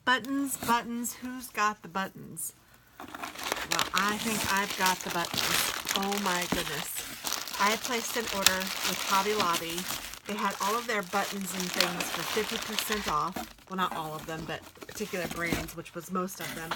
Buttons, buttons, who's got the buttons? Well, I think I've got the buttons. Oh my goodness. I placed an order with Hobby Lobby. They had all of their buttons and things for 50% off. Well, not all of them, but particular brands, which was most of them.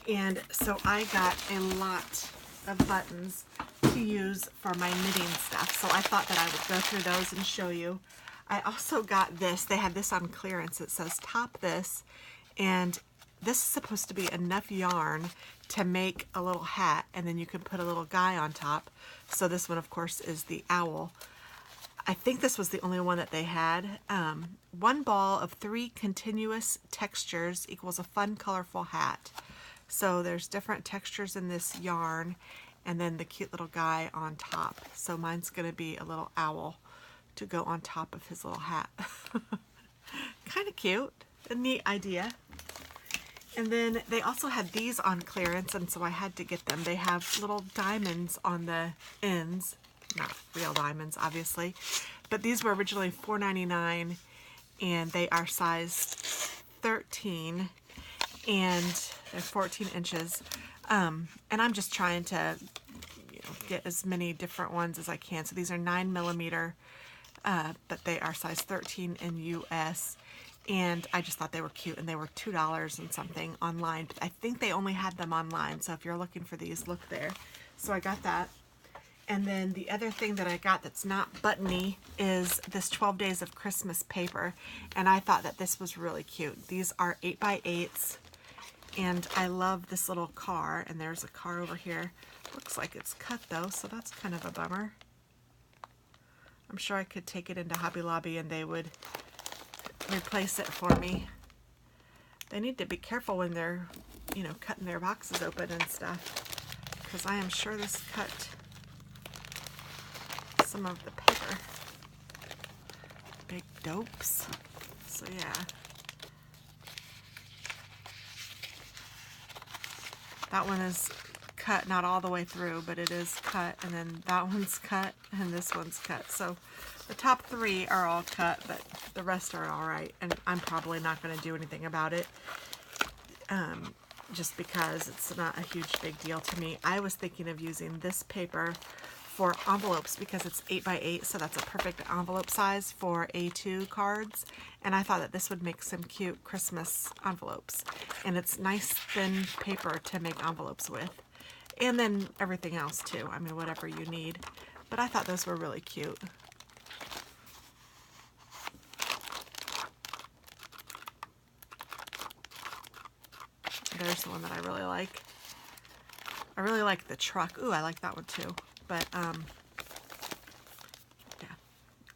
And so I got a lot of buttons to use for my knitting stuff. So I thought that I would go through those and show you. I also got this. They had this on clearance. It says top this, and this is supposed to be enough yarn to make a little hat, and then you can put a little guy on top. So this one, of course, is the owl. I think this was the only one that they had. One ball of 3 continuous textures equals a fun, colorful hat. So there's different textures in this yarn, and then the cute little guy on top. So mine's going to be a little owl to go on top of his little hat. Kind of cute. A neat idea. And then they also had these on clearance, and so I had to get them. They have little diamonds on the ends. Not real diamonds, obviously. But these were originally $4.99, and they are size 13, and they're 14 inches. And I'm just trying to get as many different ones as I can. So these are 9mm, but they are size 13 in US. And I just thought they were cute, and they were $2 and something online. But I think they only had them online, so if you're looking for these, look there. So I got that. And then the other thing that I got that's not buttony is this 12 Days of Christmas paper. And I thought that this was really cute. These are 8x8s, and I love this little car. And there's a car over here. Looks like it's cut though, so that's kind of a bummer. I'm sure I could take it into Hobby Lobby and they would replace it for me. They need to be careful when they're, cutting their boxes open and stuff, because I am sure this cut some of the paper. Big dopes. So yeah. That one is cut, not all the way through, but it is cut, and then that one's cut, and this one's cut. So the top 3 are all cut, but the rest are all right, and I'm probably not going to do anything about it, just because it's not a huge big deal to me. I was thinking of using this paper for envelopes because it's 8x8, so that's a perfect envelope size for A2 cards, and I thought that this would make some cute Christmas envelopes, and it's nice thin paper to make envelopes with, and then everything else too, I mean whatever you need, but I thought those were really cute. There's the one that I really like. I really like the truck. Ooh, I like that one too. But yeah,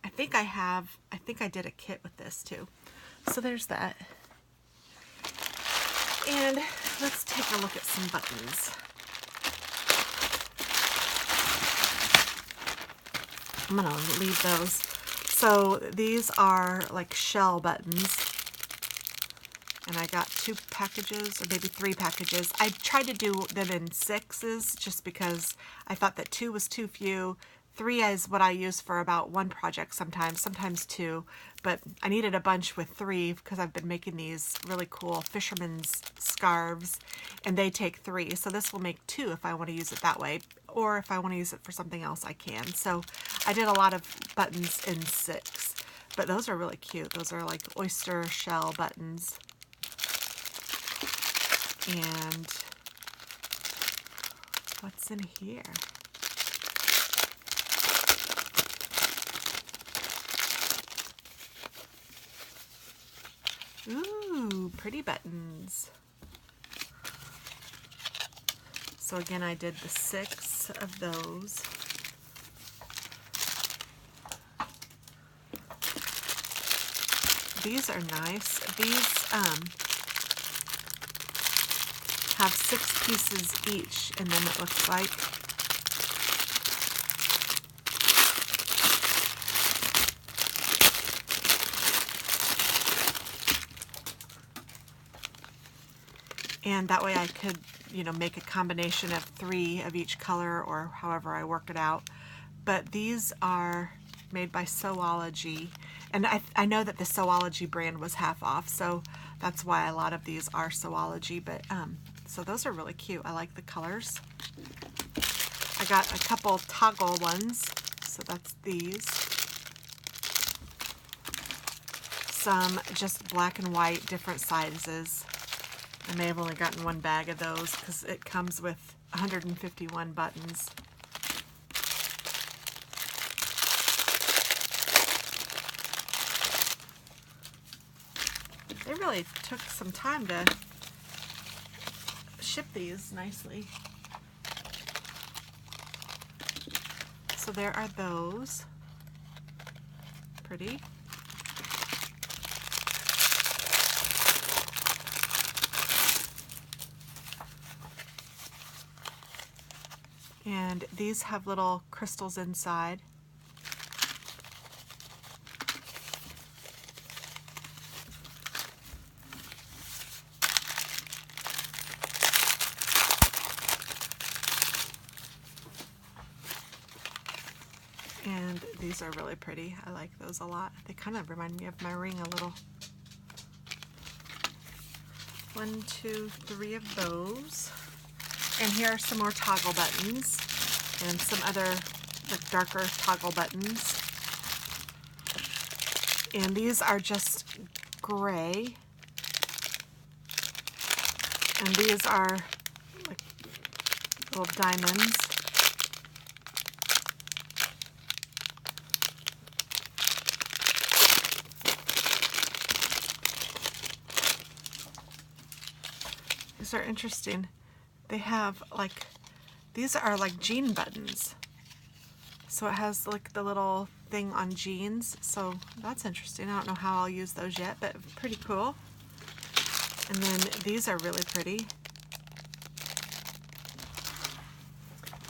I think I did a kit with this too. So there's that. And let's take a look at some buttons. I'm gonna leave those. So these are like shell buttons. And I got 2 packages, or maybe 3 packages. I tried to do them in 6s just because I thought that 2 was too few. 3 is what I use for about 1 project sometimes 2. But I needed a bunch with 3 because I've been making these really cool fisherman's scarves, and they take 3. So this will make 2 if I want to use it that way. Or if I want to use it for something else, I can. So I did a lot of buttons in 6. But those are really cute. Those are like oyster shell buttons. And what's in here? Ooh, pretty buttons. So again, I did the 6 of those. These are nice. These have 6 pieces each in them, it looks like. And that way I could, make a combination of 3 of each color, or however I work it out. But these are made by Sewology, And I know that the Sewology brand was half off, so that's why a lot of these are Sewology, but so those are really cute. I like the colors. I got a couple toggle ones, so that's these. Some just black and white, different sizes. I may have only gotten one bag of those because it comes with 151 buttons. They really took some time to ship these nicely. So there are those. Pretty. And these have little crystals inside. And these are really pretty. I like those a lot. They kind of remind me of my ring a little. 1, 2, 3 of those. And here are some more toggle buttons and some other like darker toggle buttons. And these are just gray. And these are like little diamonds. These are interesting. They have like, these are like jean buttons. So it has like the little thing on jeans. So that's interesting. I don't know how I'll use those yet, but pretty cool. And then these are really pretty.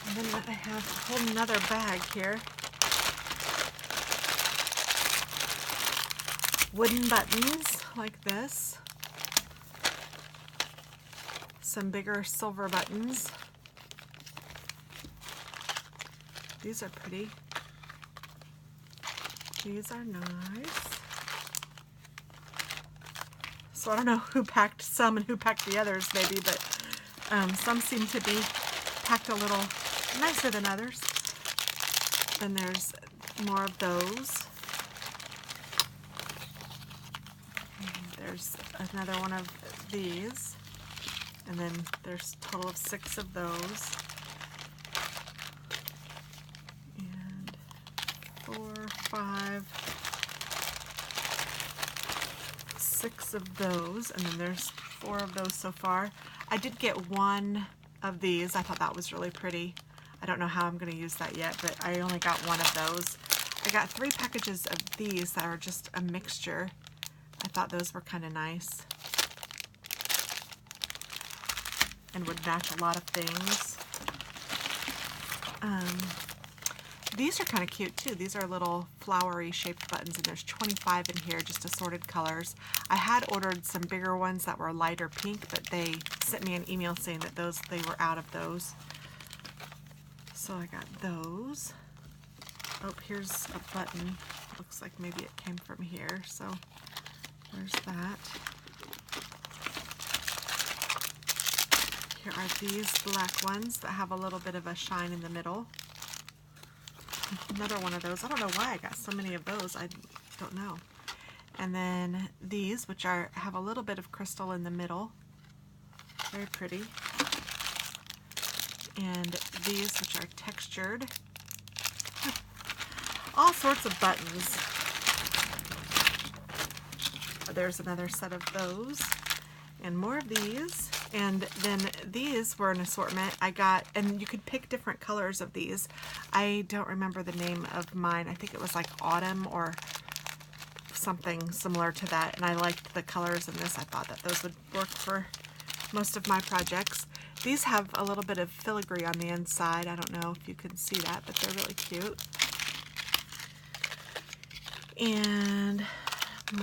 And then I have a whole nother bag here. Wooden buttons like this. Some bigger silver buttons. These are pretty. These are nice. So I don't know who packed some and who packed the others maybe, but some seem to be packed a little nicer than others. Then there's more of those. And there's another one of these. And then there's a total of 6 of those. And 4, 5, 6 of those. And then there's 4 of those so far. I did get one of these. I thought that was really pretty. I don't know how I'm going to use that yet, but I only got one of those. I got 3 packages of these that are just a mixture. I thought those were kind of nice. And would match a lot of things. These are kind of cute too. These are little flowery shaped buttons, and there's 25 in here, just assorted colors. I had ordered some bigger ones that were lighter pink, but they sent me an email saying that they were out of those. So I got those. Oh, here's a button. Looks like maybe it came from here. So there's that. Here are these black ones that have a little bit of a shine in the middle. Another one of those. I don't know why I got so many of those. I don't know. And then these, which have a little bit of crystal in the middle. Very pretty. And these, which are textured. All sorts of buttons. There's another set of those. And more of these. And then these were an assortment I got, and you could pick different colors of these. I don't remember the name of mine. I think it was like autumn or something similar to that, and I liked the colors in this. I thought that those would work for most of my projects. These have a little bit of filigree on the inside. I don't know if you can see that, but they're really cute. And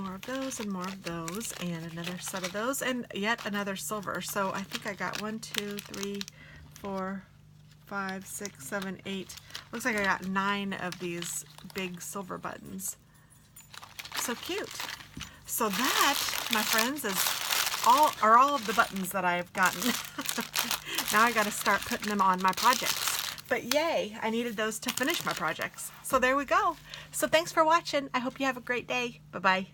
more of those and more of those, and another set of those, and yet another silver. So I think I got 1, 2, 3, 4, 5, 6, 7, 8. Looks like I got 9 of these big silver buttons. so cute. So that, my friends, is all of the buttons that I've gotten. Now I got to start putting them on my projects. But yay, I needed those to finish my projects. So there we go. So thanks for watching. I hope you have a great day. Bye-bye.